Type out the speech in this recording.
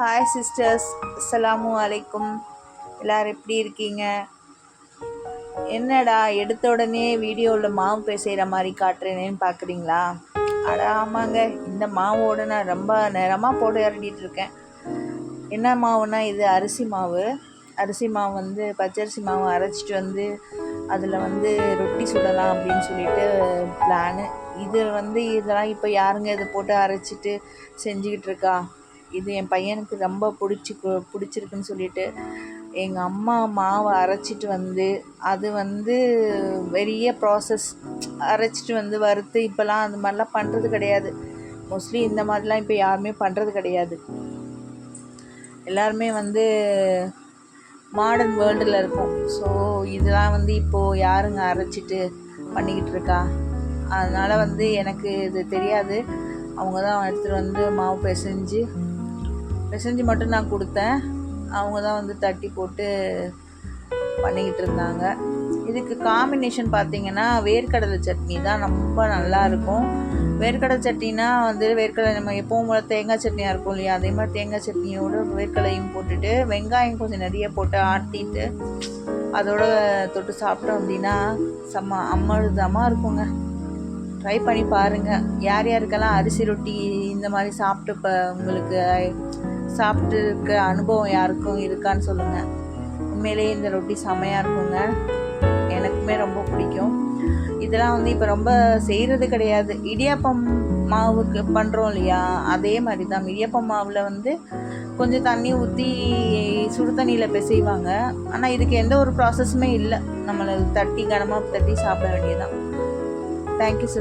Hi sisters, அஸ்ஸலாமு அலைக்கும். எல்லோரும் எப்படி இருக்கீங்க? என்னடா எடுத்த உடனே வீடியோவில் மாவு பேசுகிற மாதிரி காட்டுறேனேன்னு பார்க்குறீங்களா? அட ஆமாங்க, இந்த மாவோடு நான் ரொம்ப நேரமாக போட்டு இறங்கிட்டு இருக்கேன். என்ன மாவுனா, இது அரிசி மாவு. அரிசி மாவு வந்து பச்சரிசி மாவு அரைச்சிட்டு வந்து அதில் வந்து ரொட்டி சுடலாம் அப்படின்னு சொல்லிட்டு பிளானு. இதெல்லாம் இப்போ யாருங்க இதை போட்டு அரைச்சிட்டு செஞ்சுக்கிட்டு இருக்கா? இது என் பையனுக்கு ரொம்ப பிடிச்சிருக்குன்னு சொல்லிட்டு எங்கள் அம்மா மாவை அரைச்சிட்டு வந்து அது வந்து பெரிய ப்ராசஸ். அரைச்சிட்டு வந்து வறுத்து இப்போலாம் அந்த மாதிரிலாம் பண்ணுறது கிடையாது. மோஸ்ட்லி இந்த மாதிரிலாம் இப்போ யாருமே பண்ணுறது கிடையாது. எல்லாருமே வந்து மாடர்ன் வேர்ல்டில் இருக்கும். ஸோ இதெல்லாம் வந்து இப்போது யாருங்க அரைச்சிட்டு பண்ணிக்கிட்டு இருக்கா? அதனால் வந்து எனக்கு இது தெரியாது. அவங்க தான் எடுத்துகிட்டு வந்து மாவு பிசைஞ்சு மட்டும் நான் கொடுத்தேன். அவங்க தான் வந்து தட்டி போட்டு பண்ணிக்கிட்டு இருந்தாங்க. இதுக்கு காம்பினேஷன் பார்த்திங்கன்னா வேர்க்கடலை சட்னி தான் ரொம்ப நல்லாயிருக்கும். வேர்க்கடலை சட்னினா வந்து வேர்க்கடலை நம்ம எப்பவும் போல தேங்காய் சட்னியாக இருக்கும் இல்லையா, அதே மாதிரி தேங்காய் சட்னியோடு வேர்க்கடலையும் போட்டுட்டு வெங்காயம் கொஞ்சம் நிறைய போட்டு ஆட்டிட்டு அதோட தொட்டு சாப்பிட்டோம் அப்படின்னா செம்ம அமிர்தமாக இருக்குங்க. ட்ரை பண்ணி பாருங்கள். யார் யாருக்கெல்லாம் அரிசி ரொட்டி இந்த மாதிரி சாப்பிட்டு இப்போ உங்களுக்கு சாப்பிட்டு இருக்க அனுபவம் யாருக்கும் இருக்கான்னு சொல்லுங்கள். உண்மையிலேயே இந்த ரொட்டி செமையாக இருக்குங்க. எனக்குமே ரொம்ப பிடிக்கும். இதெல்லாம் வந்து இப்போ ரொம்ப செய்கிறது கிடையாது. இடியாப்பம் மாவுக்கு பண்ணுறோம் இல்லையா, அதே மாதிரி தான் இடியாப்பம் மாவில் வந்து கொஞ்சம் தண்ணி ஊற்றி சுடு தண்ணியில் பிசைவாங்க. ஆனால் இதுக்கு எந்த ஒரு ப்ராசஸுமே இல்லை. நம்மளை கனமாக தட்டி சாப்பிட வேண்டியதுதான். Thank you sister.